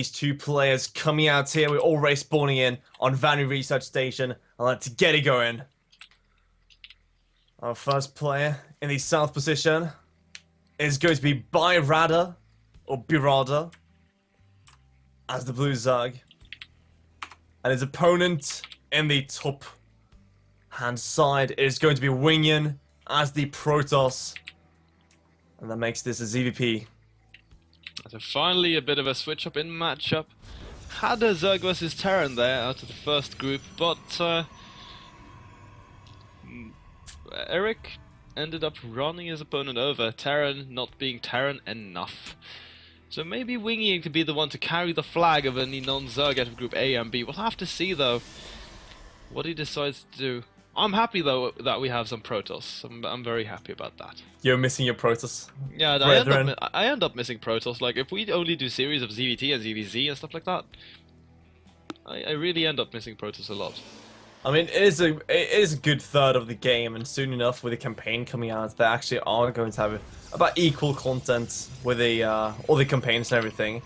These two players coming out here. We're already spawning in on Vanny Research Station. And let's get it going. Our first player in the south position is going to be ByRada or ByRada as the blue Zerg. And his opponent in the top hand side is going to be Wingian as the Protoss. And that makes this a ZVP. So finally a bit of a switch up in matchup. Had a Zerg versus Terran there out of the first group, but Eric ended up running his opponent over, Terran not being Terran enough. So maybe Wingian could be the one to carry the flag of any non-Zerg out of Group A and B. We'll have to see though what he decides to do. I'm happy though that we have some Protoss. I'm very happy about that. You're missing your Protoss. Yeah, I end up missing Protoss. Like if we only do series of ZVT and ZVZ and stuff like that, I really end up missing Protoss a lot. I mean, it is a good third of the game, and soon enough, with the campaign coming out, they actually are going to have about equal content with the all the campaigns and everything.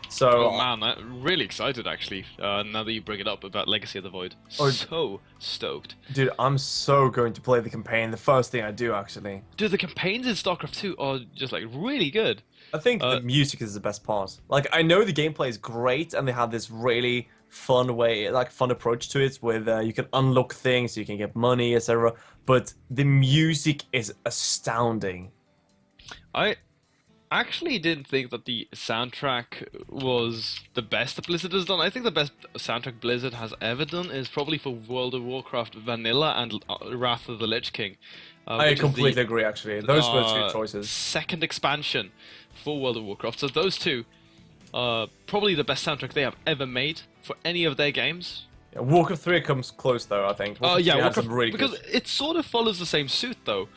So, oh man, I'm really excited actually. Now that you bring it up about Legacy of the Void, so stoked. Dude, I'm so going to play the campaign. The first thing I do, actually. Dude, the campaigns in StarCraft 2 are just like really good. I think the music is the best part. Like, I know the gameplay is great, and they have this really fun way, like fun approach to it, with you can unlock things, you can get money, etc. But the music is astounding. I actually didn't think that the soundtrack was the best that Blizzard has done. I think the best soundtrack Blizzard has ever done is probably for World of Warcraft Vanilla and Wrath of the Lich King. I completely agree, actually. Those were two choices. Second expansion for World of Warcraft. So those two are probably the best soundtrack they have ever made for any of their games. Yeah, Warcraft 3 comes close though, I think. Yeah, Warcraft, really because good. it sort of follows the same suit though.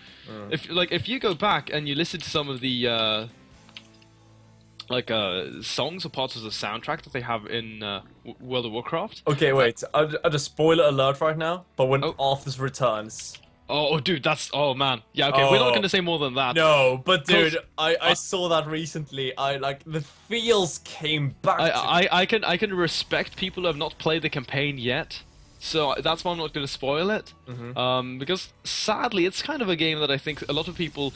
If you go back and you listen to some of the songs or parts of the soundtrack that they have in World of Warcraft. Okay, wait. I'll just spoiler alert right now. But when Arthas returns. Oh, dude, that's man. Yeah, okay, we're not gonna say more than that. No, but dude, I saw that recently. The feels came back. I can respect people who have not played the campaign yet. So that's why I'm not gonna spoil it. Because sadly, it's kind of a game that I think a lot of people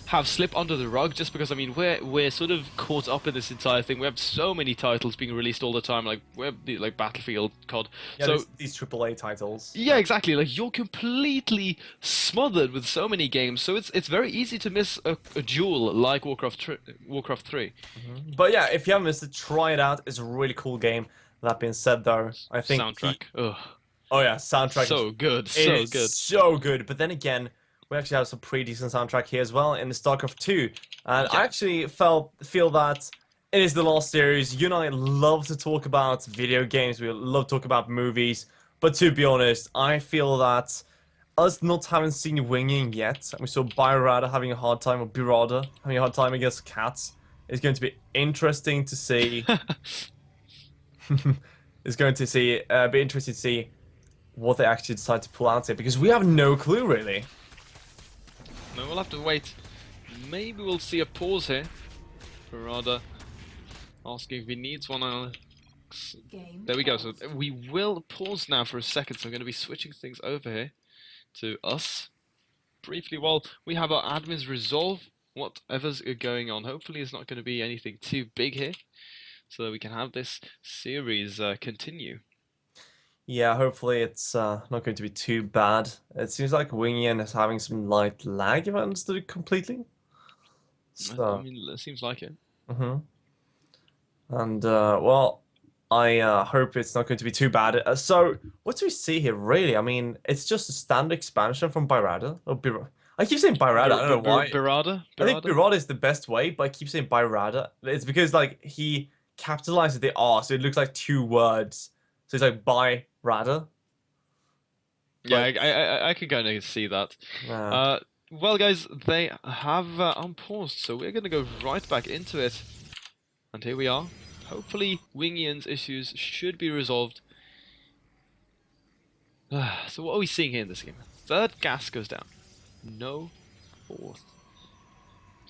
have slipped under the rug, just because I mean we're sort of caught up in this entire thing. We have so many titles being released all the time, like Battlefield, COD. Yeah, so these AAA titles. Yeah, exactly. Like you're completely smothered with so many games, so it's very easy to miss a jewel like Warcraft 3. But yeah, if you haven't missed it, try it out. It's a really cool game. That being said, though, I think soundtrack. Oh yeah, soundtrack. So good, so good. But then again, we actually have some pretty decent soundtrack here as well in the StarCraft 2. And I actually feel that it is the last series. You and I love to talk about video games. We love to talk about movies. But to be honest, I feel that us not having seen Wingian yet, and we saw ByRada having a hard time, or ByRada having a hard time against cats, is going to be interesting to see. It's going to be interesting to see what they actually decide to pull out here, because we have no clue, really. No, we'll have to wait. Maybe we'll see a pause here. ByRada asking if he needs one. There we go. So we will pause now for a second. So I'm going to be switching things over here to us briefly while we have our admins resolve whatever's going on. Hopefully it's not going to be anything too big here, so that we can have this series continue. Yeah, hopefully it's not going to be too bad. It seems like Wingian is having some light lag, if I understood it completely. So, I mean, it seems like it. And, well, I hope it's not going to be too bad. So, what do we see here, really? I mean, it's just a standard expansion from ByRada. I keep saying ByRada, I don't know why. ByRada? I think ByRada is the best way, but I keep saying ByRada. It's because, like, he capitalizes the R, so it looks like two words. So it's like ByRada. Yeah, I could kind of see that. Well, guys, they have unpaused, so we're going to go right back into it. And here we are. Hopefully, Wingian's issues should be resolved. So what are we seeing here in this game? Third gas goes down. No fourth.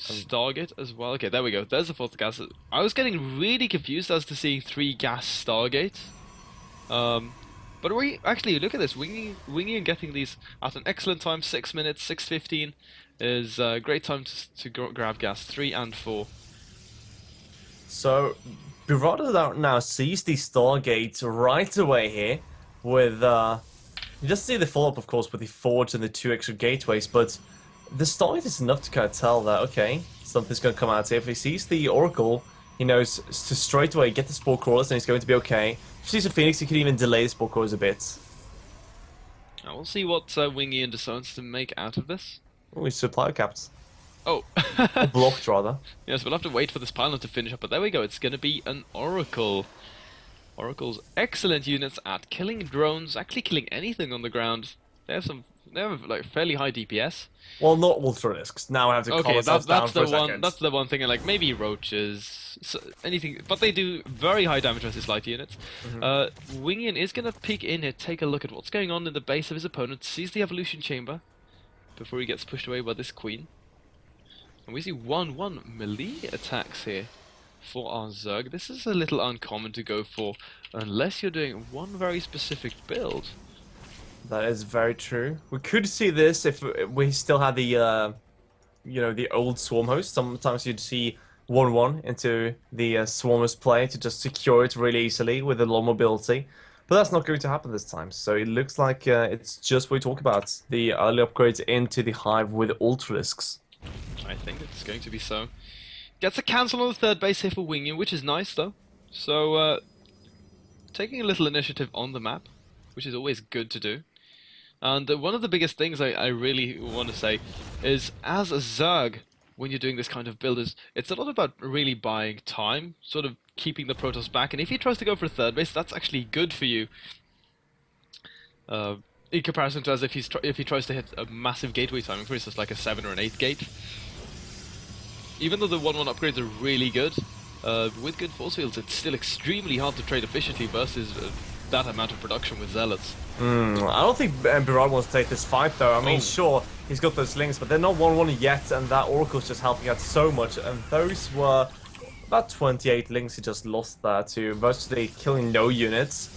Stargate as well. Okay, there we go. There's the fourth gas. I was getting really confused as to seeing 3 gas Stargates. But we actually look at this. Wingian getting these at an excellent time. 6 minutes, 6:15 is a great time to grab gas 3 and 4. So, ByRada now sees the Stargate right away here with, you just see the follow-up, of course, with the Forge and the 2 extra gateways, but the Stargate is enough to kind of tell that, okay, something's going to come out here. If he sees the Oracle, he knows to straight away get the Spore Crawlers and he's going to be okay. If he sees a Phoenix, he could even delay the Spore Crawlers a bit. Now we'll see what Wingian decides to make out of this. Oh, he's supply capped. Oh. Or blocked, rather. Yes, we'll have to wait for this pylon to finish up, but there we go. It's going to be an Oracle. Oracle's excellent units at killing drones, actually killing anything on the ground. They have like fairly high DPS. Well, not Ultralisks. Now I have to calm myself down for a second. That's the one thing. Like maybe roaches, anything, but they do very high damage versus light units. Wingian is gonna peek in here, take a look at what's going on in the base of his opponent, sees the evolution chamber before he gets pushed away by this queen. And we see 1/1 melee attacks here for our Zerg. This is a little uncommon to go for unless you're doing one very specific build. That is very true. We could see this if we still had the, you know, the old Swarm host. Sometimes you'd see 1/1 into the Swarm play to just secure it really easily with a low mobility. But that's not going to happen this time. So it looks like it's just what we talk about. The early upgrades into the Hive with Ultralisks. I think it's going to be so. Gets a cancel on the third base here for Wingian, which is nice though. So, taking a little initiative on the map, which is always good to do. And one of the biggest things I really want to say is, as a Zerg, when you're doing this kind of build, it's a lot about really buying time, sort of keeping the Protoss back, and if he tries to go for a third base, that's actually good for you. In comparison to as if he tries to hit a massive gateway timing, for instance, like a 7 or an 8 gate. Even though the 1/1 upgrades are really good, with good force fields, it's still extremely hard to trade efficiently versus that amount of production with Zealots. I don't think ByRada wants to take this fight though. I mean, sure, he's got those links, but they're not 1/1 yet, and that Oracle's just helping out so much. And those were about 28 links he just lost there to virtually killing no units.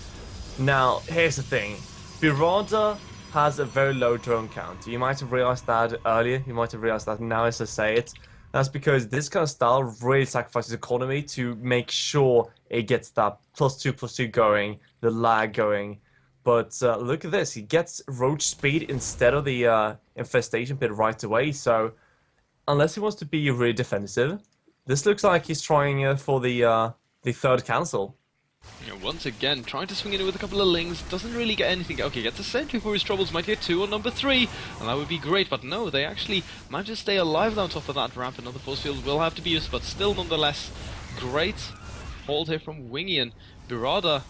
Now, here's the thing. ByRada has a very low drone count. You might have realized that earlier, you might have realized that now as I say it. That's because this kind of style really sacrifices economy to make sure it gets that +2/+2 going, the lag going. But look at this, he gets roach speed instead of the infestation pit right away, so unless he wants to be really defensive, this looks like he's trying for the third cancel. Yeah, once again, trying to swing in with a couple of lings, doesn't really get anything. Okay, gets a sentry for his troubles, might get 2 on number 3, and that would be great, but no, they actually manage to stay alive on top of that ramp. Another force field will have to be used, but still nonetheless, great hold here from Wingian. ByRada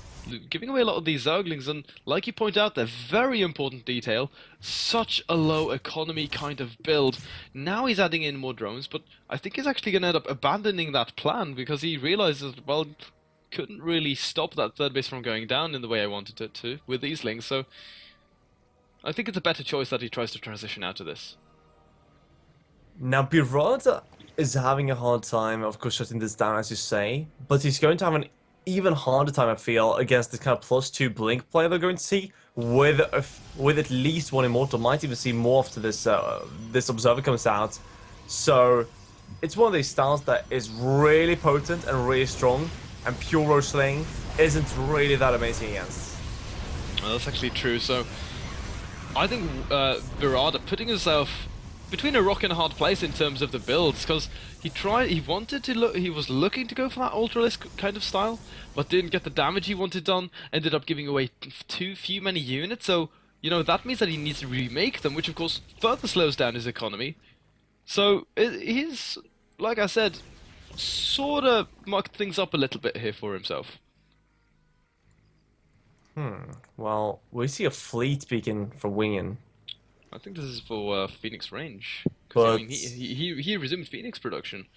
giving away a lot of these Zerglings, and like you point out, they're very important detail. Such a low economy kind of build. Now he's adding in more drones, but I think he's actually going to end up abandoning that plan because he realizes, well, couldn't really stop that third base from going down in the way I wanted it to with these links, so I think it's a better choice that he tries to transition out of this. Now, ByRada is having a hard time, of course, shutting this down, as you say, but he's going to have an even harder time, I feel, against this kind of +2 blink play they're going to see with at least one Immortal. Might even see more after this this Observer comes out. So it's one of these styles that is really potent and really strong, and pure roach slaying isn't really that amazing against. Well, that's actually true. So I think ByRada putting himself between a rock and a hard place in terms of the builds, because he was looking to go for that Ultralisk kind of style, but didn't get the damage he wanted done, ended up giving away too many units, so, you know, that means that he needs to remake them, which of course further slows down his economy. So, he's, like I said, sort of mucked things up a little bit here for himself. Well, we see a fleet beacon from Wingian. I think this is for Phoenix range. But I mean, he resumed Phoenix production.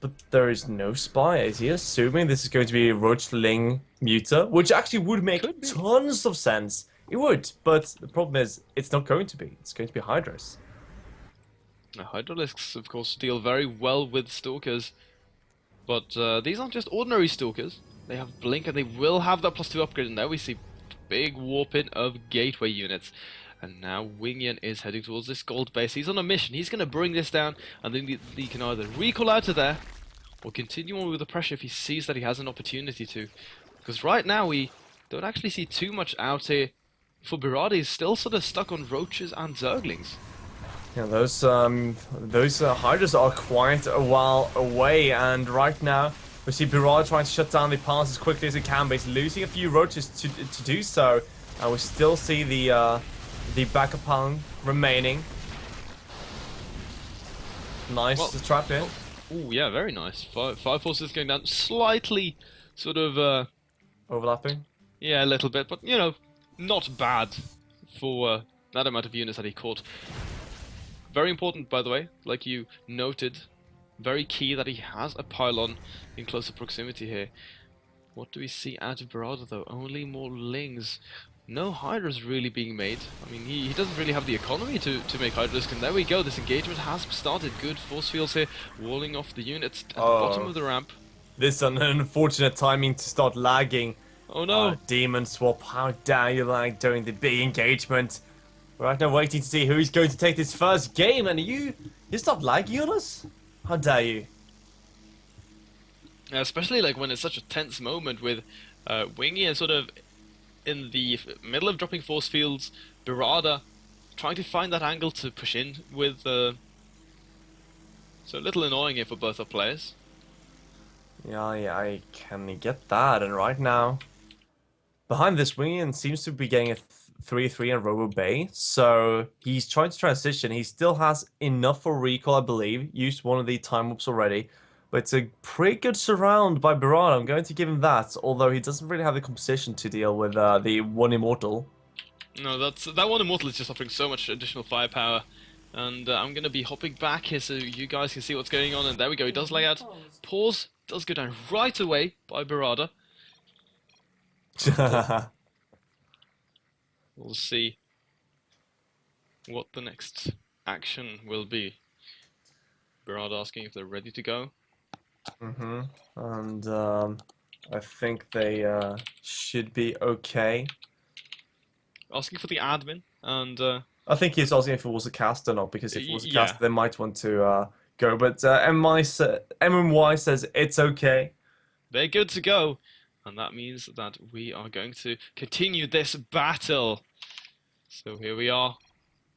But there is no spy. Is he assuming this is going to be a Roachling Muta? Which actually would make tons of sense. It would, but the problem is, it's not going to be. It's going to be Hydras. Now, Hydralisks, of course, deal very well with Stalkers, but these aren't just ordinary Stalkers. They have Blink, and they will have that +2 upgrade, and now we see big warp in of Gateway units. And now Wingian is heading towards this gold base. He's on a mission. He's going to bring this down, and then he can either recall out of there, or continue on with the pressure if he sees that he has an opportunity to. Because right now we don't actually see too much out here. For ByRada, he's still sort of stuck on roaches and zerglings. Yeah, those Hydras are quite a while away, and right now we see ByRada trying to shut down the pass as quickly as it can, but he's losing a few roaches to do so, and we still see the backup pang remaining. Nice trap in. Oh yeah, very nice. Five forces going down slightly, sort of Overlapping. yeah, a little bit, but you know, not bad for that amount of units that he caught. Very important, by the way, like you noted, very key that he has a pylon in closer proximity here. What do we see out of ByRada though? Only more Lings. No Hydras really being made. I mean, he doesn't really have the economy to make Hydras, and there we go, this engagement has started. Good force fields here, walling off the units at the bottom of the ramp. This is an unfortunate timing to start lagging. Oh no! Demon swap, how dare you lag during the big engagement. We're right now waiting to see who's going to take this first game, and you stop lagging on us? How dare you? Especially like when it's such a tense moment with Wingian sort of in the middle of dropping force fields, ByRada trying to find that angle to push in with, so a little annoying here for both our players. Yeah, I can get that, and right now, behind this, Wingian seems to be getting a 3-3 in Robo Bay, so he's trying to transition. He still has enough for recall, I believe. Used one of the time warps already. But it's a pretty good surround by ByRada. I'm going to give him that, although he doesn't really have the composition to deal with the one Immortal. No, that one Immortal is just offering so much additional firepower. And I'm going to be hopping back here so you guys can see what's going on. And there we go, he does lay out. Pause does go down right away by ByRada. We'll see what the next action will be. ByRada asking if they're ready to go. And I think they should be okay. Asking for the admin, and I think he's asking if it was a cast or not, because if it was a cast, yeah, they might want to go. But MMY says it's okay. they're good to go, and that means that we are going to continue this battle. So here we are,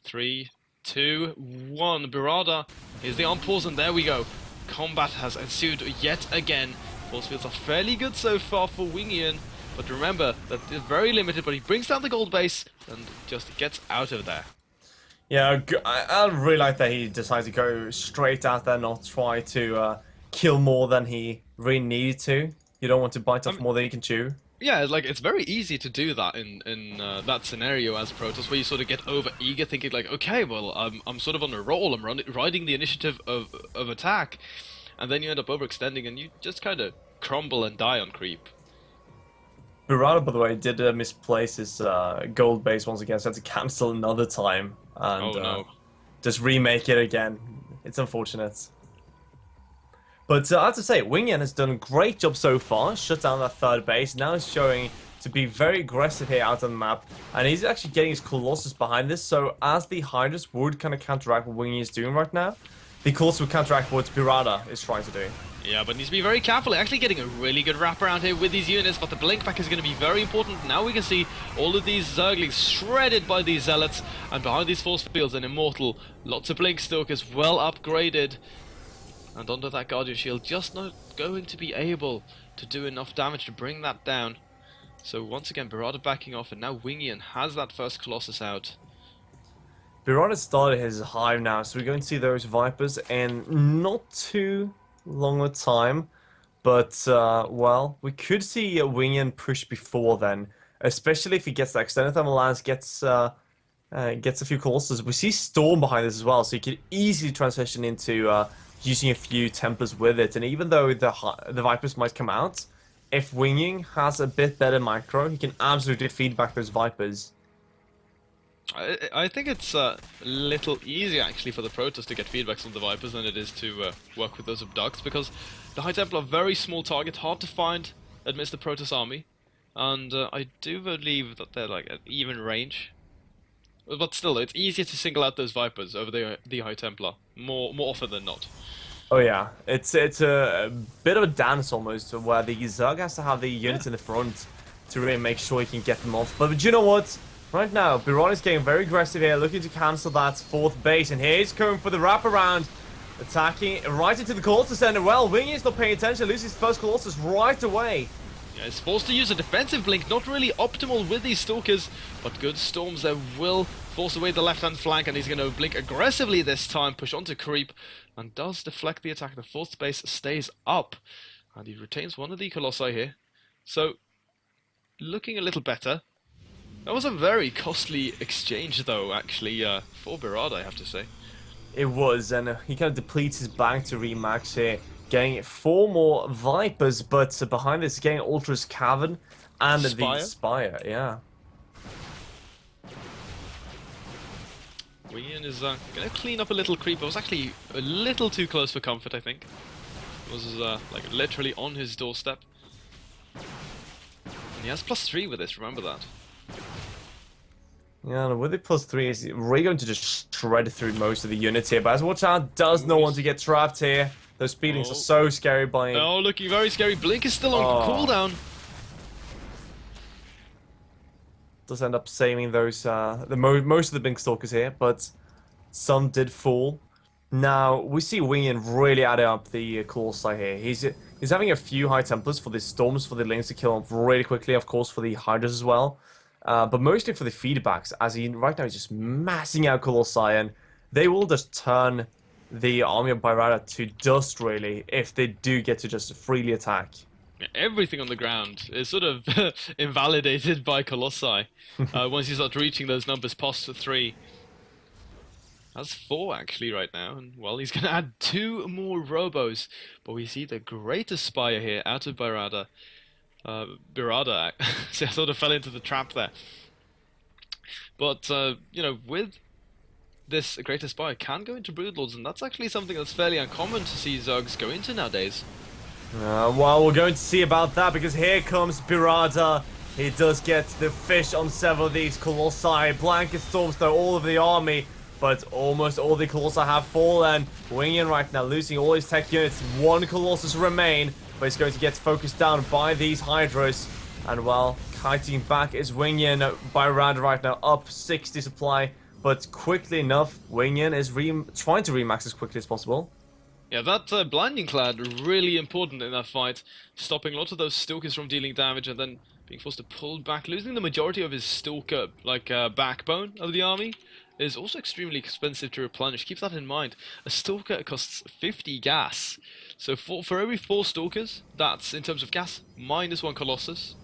3, 2, 1. ByRada is the on pause, and there we go. Combat has ensued yet again. Force fields are fairly good so far for Wingian, but remember that they're very limited, but he brings down the gold base and just gets out of there. Yeah, I really like that he decides to go straight out there, not try to kill more than he really needed to. You don't want to bite off more than you can chew. Yeah, like it's very easy to do that in that scenario as a Protoss, where you sort of get over eager, thinking like, okay, well, I'm sort of on a roll, I'm riding the initiative of attack, and then you end up overextending, and you just kind of crumble and die on creep. ByRada, by the way, did misplace his gold base once again, so had to cancel another time and just remake it again. It's unfortunate. But I have to say, Wingian has done a great job so far, shut down that third base. Now he's showing to be very aggressive here out on the map, and he's actually getting his Colossus behind this, so as the Hydras would kind of counteract what Wingian is doing right now, the Colossus would counteract what ByRada is trying to do. Yeah, but needs to be very careful. Actually getting a really good wraparound here with these units, but the blink back is going to be very important. Now we can see all of these Zerglings shredded by these Zealots, and behind these force fields an Immortal. Lots of Blink Stalkers, well upgraded. And under that Guardian Shield, just not going to be able to do enough damage to bring that down. So once again, ByRada backing off, and now Wingian has that first Colossus out. ByRada started his hive now, so we're going to see those Vipers in not too long a time. But, well, we could see Wingian push before then, especially if he gets that extended thermal lance, gets a few Colossus. We see Storm behind this as well, so he could easily transition into using a few Templars with it. And even though the Vipers might come out, if Wingian has a bit better micro, he can absolutely feed back those Vipers. I think it's a little easier actually for the Protoss to get feedbacks on the Vipers than it is to work with those Abducts, because the High Templar are very small target, hard to find amidst the Protoss army, and I do believe that they're like at even range. But still, it's easier to single out those Vipers over the High Templar more often than not. Oh yeah, it's a bit of a dance almost, where the Zerg has to have the units in the front to really make sure he can get them off. But you know what? Right now, ByRada is getting very aggressive here, looking to cancel that fourth base, and here's going for the wraparound, attacking right into the Colossus center. Well, Wingian's not paying attention, loses his first Colossus right away. Yeah, he's forced to use a defensive blink, not really optimal with these Stalkers, but good storms there will force away the left-hand flank, and he's going to blink aggressively this time, push onto creep, and does deflect the attack. The fourth base stays up, and he retains one of the Colossi here. So, looking a little better. That was a very costly exchange, though, actually, for ByRada, I have to say. It was, and he kind of depletes his bank to remax here, getting 4 more Vipers, but behind this, getting Ultra's Cavern and the Spire, yeah. Wingian is going to clean up a little creep. It was actually a little too close for comfort, I think. It was like literally on his doorstep. And he has +3 with this, remember that. Yeah, and with the +3, he's really going to just shred through most of the units here. But as watch out, does not want to get trapped here. Those speedings are so scary by him. Oh, looking very scary. Blink is still on cooldown. Does end up saving those most of the Blink Stalkers here, but some did fall. Now we see Wingian really adding up the Colossi here. He's having a few High Templars for the Storms, for the Lings to kill him really quickly, of course for the Hydras as well. But mostly for the feedbacks, as he right now is just massing out Colossi, and they will just turn the army of ByRada to dust, really, if they do get to just freely attack. Everything on the ground is sort of invalidated by Colossi once you start reaching those numbers past 3. That's 4 actually right now, and well, he's going to add 2 more Robos, but we see the greatest Spire here out of ByRada. ByRada, so I sort of fell into the trap there. But, you know, with this Greater Spire can go into Broodlords, and that's actually something that's fairly uncommon to see Zergs go into nowadays. Well, we're going to see about that, because here comes ByRada. He does get the fish on several of these Colossi. Blanket storms though all of the army, but almost all the Colossi have fallen. Wingian right now losing all his tech units. 1 Colossus remain, but he's going to get focused down by these Hydras. And well, kiting back is Wingian. ByRada right now up 60 supply, but quickly enough, Wingian is trying to remax as quickly as possible. Yeah, that Blinding Clad really important in that fight, stopping a lot of those Stalkers from dealing damage and then being forced to pull back, losing the majority of his Stalker, like, backbone of the army, is also extremely expensive to replenish. Keep that in mind. A Stalker costs 50 gas. So for every 4 Stalkers, that's, in terms of gas, -1 Colossus.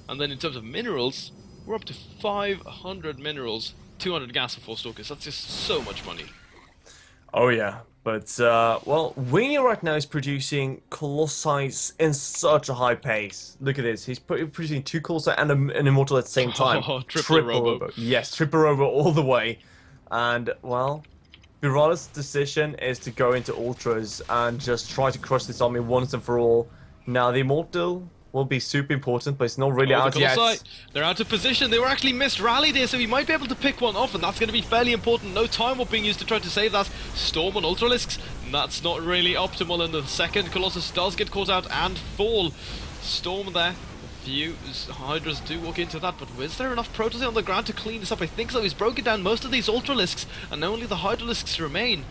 And then in terms of minerals, we're up to 500 minerals, 200 gas for 4 Stalkers. That's just so much money. Oh yeah, but, well, Wingian right now is producing Colossi in such a high pace. Look at this, he's producing 2 Colossi and an Immortal at the same time. Oh, triple Robo. Yes, triple Robo all the way. And, well, ByRada's decision is to go into Ultras and just try to crush this army once and for all. Now, the Immortal will be super important, but it's not really out yet. They're out of position. They were actually missed rallied here, so he might be able to pick one off, and that's going to be fairly important. No time warp being used to try to save that. Storm on Ultralisks. That's not really optimal, and the second Colossus does get caught out and fall. Storm there. A few Hydras do walk into that, but is there enough Protoss on the ground to clean this up? I think so. He's broken down most of these Ultralisks, and only the Hydralisks remain.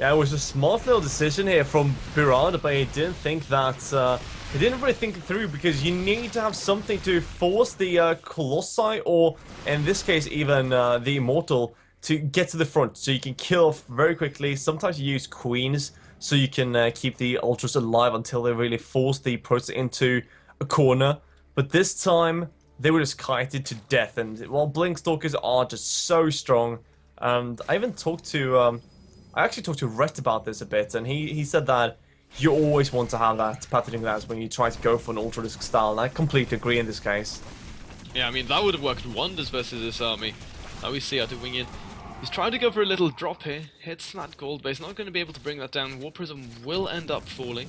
Yeah, it was a smart little decision here from ByRada, but he didn't think that. He didn't really think it through, because you need to have something to force the Colossi, or in this case even the Immortal, to get to the front, so you can kill off very quickly. Sometimes you use Queens, so you can keep the Ultras alive until they really force the Protoss into a corner. But this time, they were just kited to death, and well, Blink Stalkers are just so strong. And I even talked to, I actually talked to Rhett about this a bit, and he said that you always want to have that Pathogen Glass when you try to go for an Ultralisk style, and I completely agree in this case. Yeah, I mean, that would have worked wonders versus this army. Now we see out to Wingian. He's trying to go for a little drop here. Hits that gold base. Not going to be able to bring that down. War Prism will end up falling.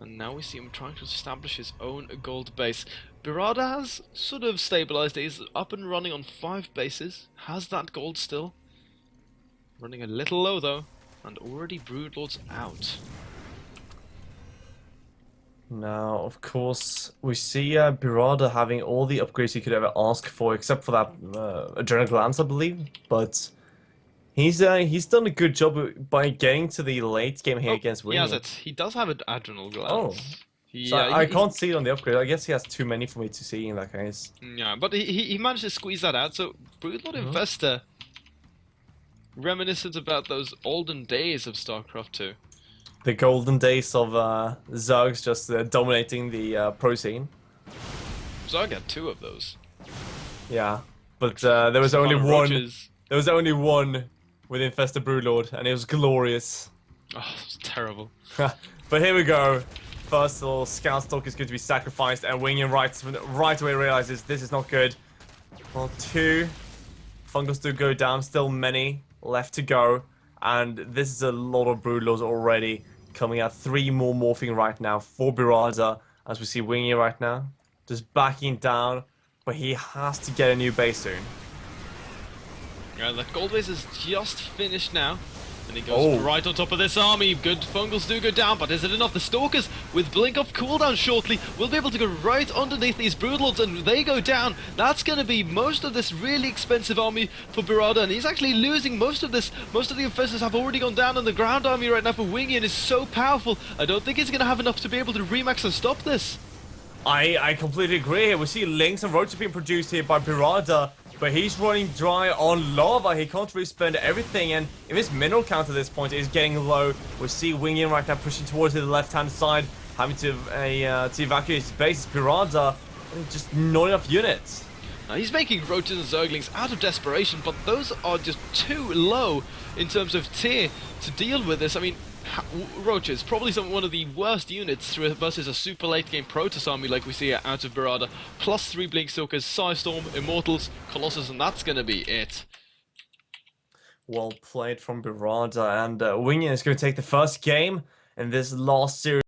And now we see him trying to establish his own gold base. ByRada has sort of stabilized. He's up and running on 5 bases. Has that gold still. Running a little low though. And already Broodlord's out. Now, of course, we see ByRada having all the upgrades he could ever ask for, except for that Adrenal Glance, I believe. But he's done a good job by getting to the late game here against Wingian. He has it. He does have an Adrenal Glance. Oh. So I can't see it on the upgrade. I guess he has too many for me to see in that case. Yeah, but he managed to squeeze that out. So Broodlord Infestor, reminiscent about those olden days of StarCraft 2. The golden days of Zergs just dominating the pro scene. Zerg had 2 of those. Yeah, but there was only one. Roaches. There was only one with Infestor Broodlord, and it was glorious. Oh, it was terrible. But here we go. First little Scout Stalker is going to be sacrificed, and Wingian right away realizes this is not good. Well, 2 Fungus do go down, still many left to go, and this is a lot of Broodlords already coming out. 3 more morphing right now for ByRada, as we see Wingian right now, just backing down, but he has to get a new base soon. Yeah, the gold base is just finished now. And he goes right on top of this army. Good fungals do go down, but is it enough? The Stalkers, with blink off cooldown shortly, will be able to go right underneath these Broodlords, and they go down. That's going to be most of this really expensive army for ByRada, and he's actually losing most of this. Most of the Infestors have already gone down, and the ground army right now for Wingian is so powerful. I don't think he's going to have enough to be able to remax and stop this. I completely agree here. We see Lynx and Roaches being produced here by ByRada, but he's running dry on lava. He can't really spend everything, and if his mineral count at this point is getting low, we see Wingian right now pushing towards the left-hand side, having to evacuate his base. ByRada, just not enough units. Now he's making Roaches and Zerglings out of desperation, but those are just too low in terms of tier to deal with this. I mean, Roaches, probably one of the worst units versus a super late game Protoss army like we see out of ByRada. Plus 3 Blinkstalkers, Psystorm, Immortals, Colossus, and that's gonna be it. Well played from ByRada, and Wingian is going to take the first game in this last series.